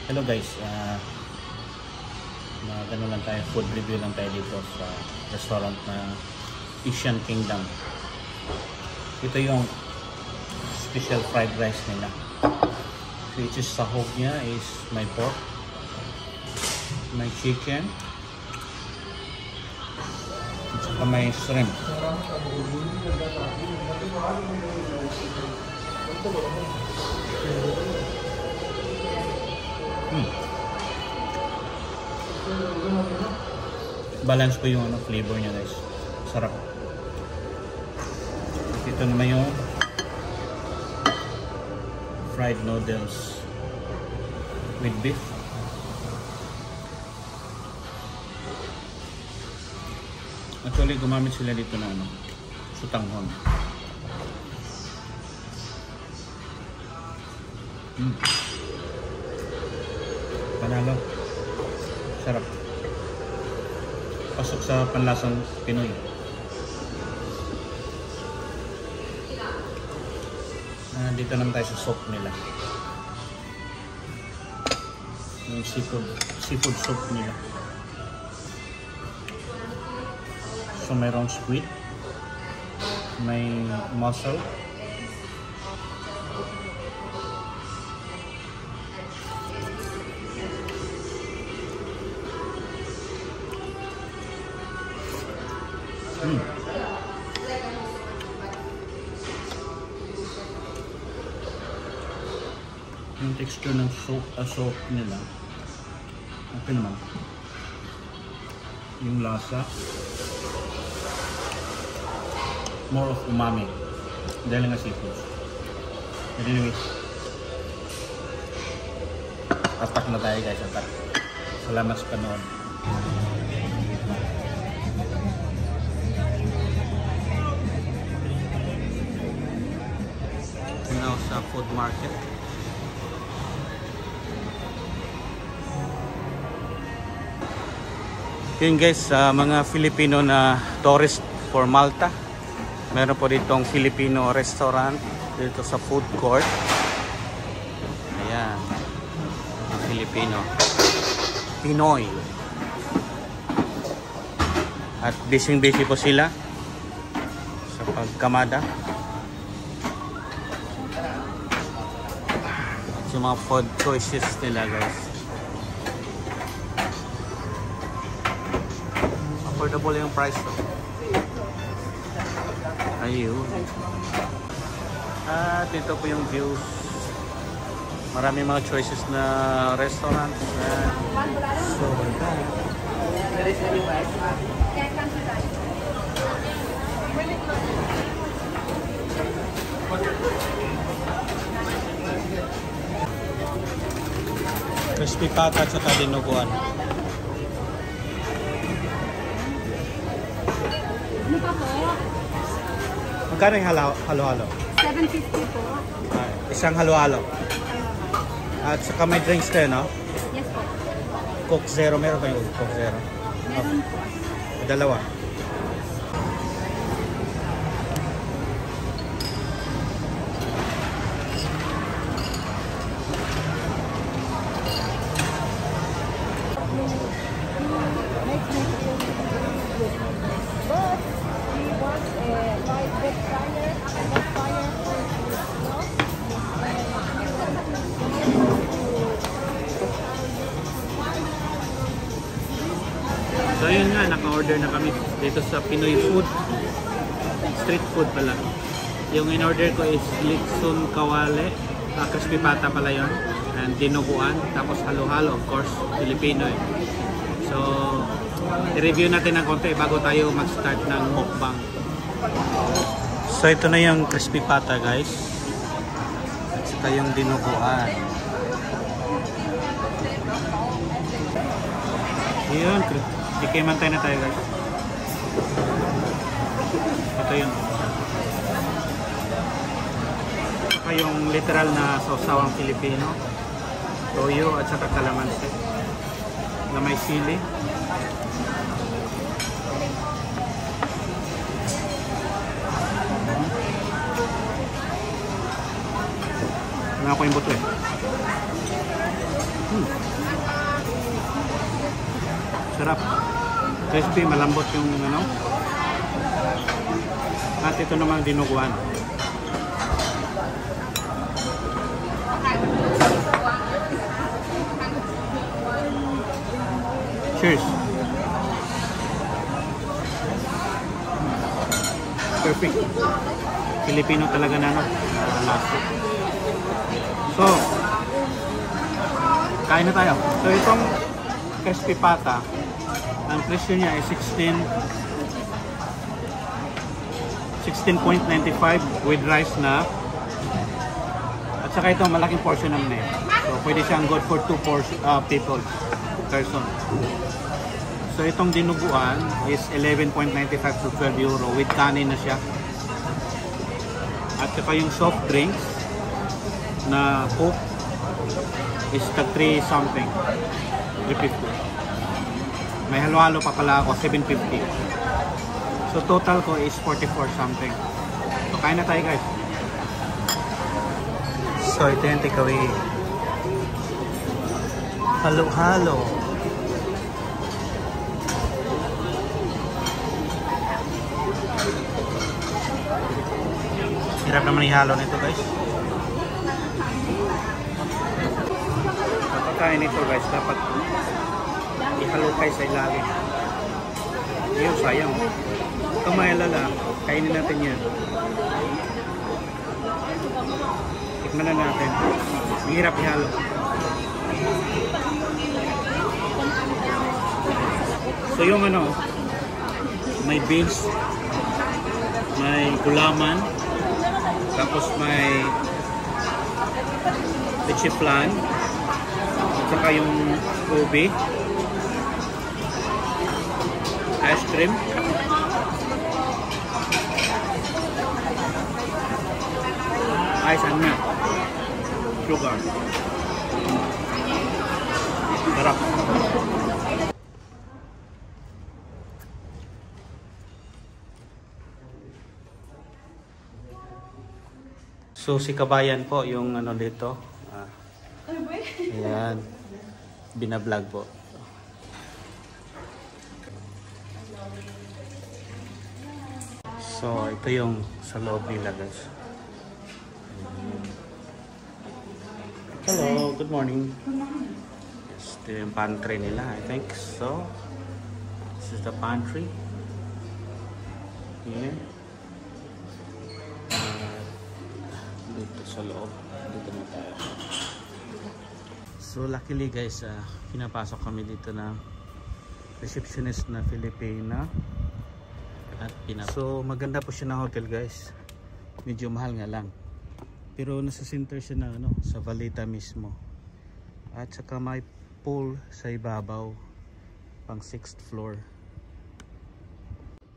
Hello guys, gano'n lang tayo, food review lang tayo dito sa restaurant na Asian Kingdom. Ito yung special fried rice nila, which is sahog niya is may pork, may chicken, at saka may shrimp. Balance po yung flavor niya guys. Sarap. Ito naman yung fried noodles with beef. Actually gumamit sila dito na sutanghon. Panalo. Sarap. Pasok sa panlasang Pinoy. Dito naman tayo sa soup nila. Yung seafood soup nila. So mayroong squid, may mussel, yung texture ng soup nila okay naman, yung lasa more of umami dahil nga seafood. But anyway, attack na tayo guys, attack. Salamat sa panood. Now sa food market. Yun guys, mga Filipino na tourist for Malta, meron po ditong Filipino restaurant dito sa food court. Ayan, mga Filipino, Pinoy, at busy po sila sa pagkamada. Yung mga food choices nila guys, affordable yung price to. Ayun. At ito po yung views. Marami mga choices na restaurant. So, crispy pata at saka dinuguan. Ano pa po? Magkano yung halo-halo? 750 po. Isang halo-halo. At saka may drinks kayo, no? Yes po. Coke Zero, meron kayo Coke Zero? Meron po. Dalawa. So yun nga, naka-order na kami dito sa Pinoy food. Street food pala. Yung in-order ko is Litsun Kawale, crispy pata pala yun, and dinuguan, tapos halo-halo, of course, Filipino eh. So, i-review natin ng konti bago tayo mag-start ng mukbang. So, ito na yung crispy pata guys. At saka yung dinuguan. Yun, tikimantay na tayo guys. Ito yun. Saka yung literal na sausawang Filipino. Toyo at saka kalamansi. Na may sili. Nga ko yung buto eh. Sarap. Crispy, malambot yung ano. At ito naman dinuguan. Cheers. Perfect. Filipino talaga na lasa. So, kain na tayo. So, itong crispy pata, ang presyo niya ay 16.95 with rice na. At saka ito, malaking portion naman eh. So, pwede siyang good for 2 people, person. So, itong dinuguan is 11.95 to 12 euro with kanin na siya. At saka yung soft drinks na Coke is tag 3 something, 350. May halo-halo pa pala ako, 750. So total ko is 44 something. So kain na tayo guys. So ito yung takeaway. Halo-halo. Hirap naman ihalo nito guys. Kain nito guys, dapat ihalukay sa ilalim. Ayun, sayang. Ito mailala, kainin natin yan. Tikman na natin. Mahirap ihalo. So yung ano, may beans, may gulaman, tapos may leche flan, at saka yung ubi, ice cream, ice and milk, sugar. Sarap. So si Kabayan po yung ano dito. Ayan. Binablog po. So ito yung sa loob nila guys. Hello, good morning. Yes, ito yung pantry nila, I think so. This is the pantry. Here. Dito sa loob. Dito na tayo. So luckily guys, pinapasok kami dito na receptionist na Filipina. At so maganda po siya na hotel guys. Medyo mahal nga lang. Pero nasa center siya na ano, sa Valeta mismo. At saka may pool sa ibabaw. Pang 6th floor.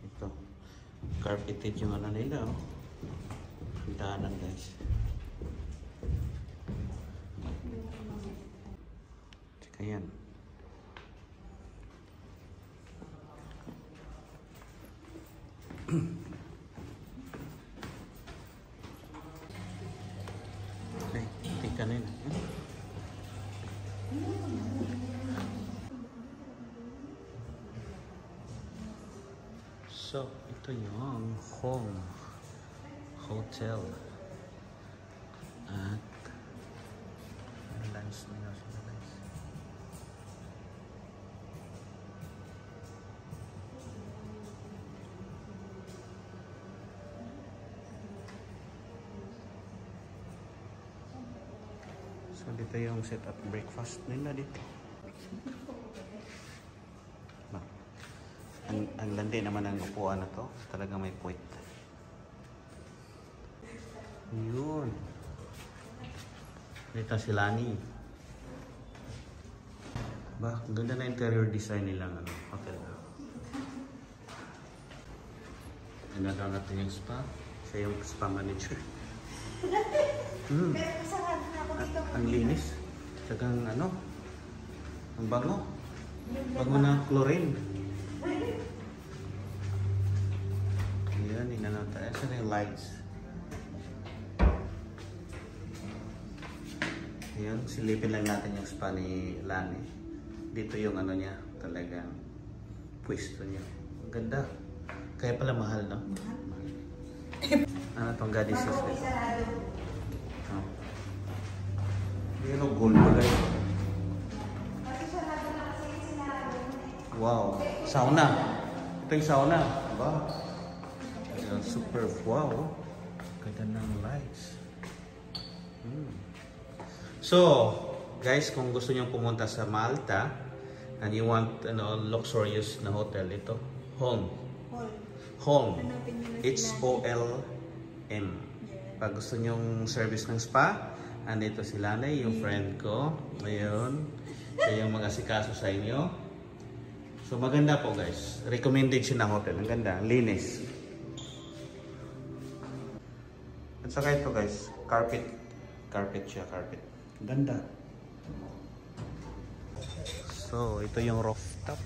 Ito. Carpeted yung ano nila oh. Daanan guys. Tsaka yan. Okay, tika na yun. So, ito yung home hotel at lunch nila sila guys. So dito yung set up breakfast nila dito. Ang landi naman ang upuan na to. Talagang may puwit. Yun. Dito si Lani. Ba, ang ganda na interior design nilang hotel. Inadaw natin yung spa. Siya yung spa manager. Ang linis. Tsaka ang bango. Bango na chlorine. Ayan, inanaw tayo. Saan yung lights? Ayan, silipin lang natin yung spa ni Lani. Dito yung niya, talagang pwesto niya. Ang ganda. Kaya pala mahal, no? Ano itong goddesses dito? Ayan o, gold pala yun. Wow. Sauna. Ito yung sauna. Diba? Ayan, super wow. Ganda ng lights. So, guys, kung gusto niyo pumunta sa Malta and you want luxurious na hotel, ito, Holm. H-O-L-M. Pag gusto niyong service ng spa, andito si Lanay, yung friend ko. Ayun. Siya yung mga sikaso sa inyo. So, maganda po, guys. Recommended siya na hotel. Ang ganda. Linis. At saka ito, guys. Carpet. Carpet siya. Carpet. Ganda. So, ito yung rooftop.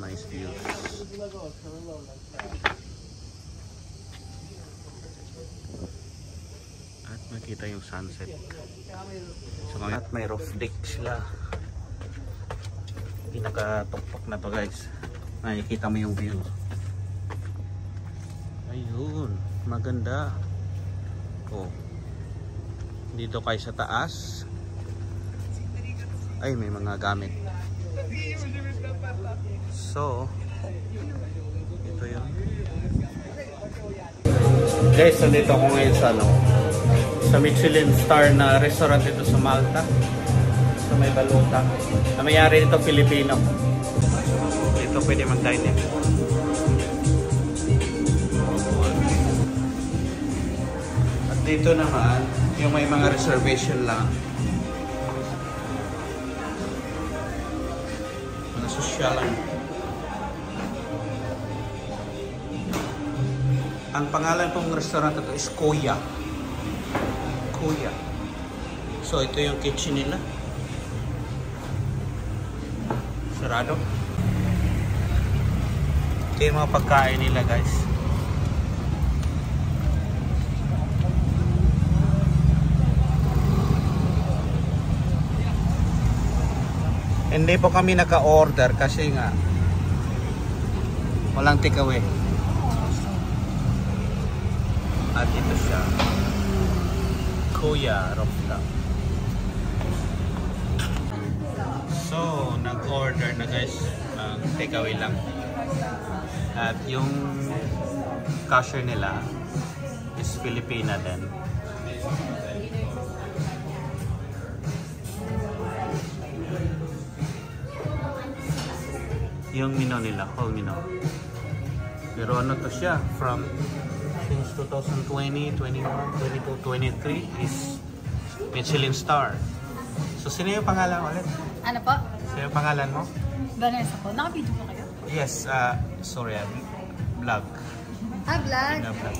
Nice views. At makita yung sunset. So, at may roof deck sila. Pinakatuktok na to, guys. Nakikita mo yung view. Ayun, maganda. Oh. Dito kayo sa taas. Ay, may mga gamit. So, ito yun. Guys, nandito ako ngayon sa Michelin star na restaurant dito sa Malta. So, may baluta. Na mayari dito Filipino. Dito pwede mag-dine in. At dito naman, yung may mga reservation lang. Mga sosyalan. Ang pangalan pong restaurant ito is Koya. Koya. So, ito yung kitchen nila. Sarado. Ito yung mga pagkain nila, guys. Hindi po kami naka-order kasi nga walang takeaway. At ito siya. Koya rooftop. So, nag-order na, guys. Takeaway lang. At yung cashier nila is Filipina din. Yung menu nila, whole menu. Pero ano to siya, from since 2020, 21, 22, 23 is Michelin star. So, sino yung pangalan ulit? Ano po? Sino yung pangalan mo? Vanessa po. Naka-video po kayo? Yes, sorry, vlog. Vlog? Vlog.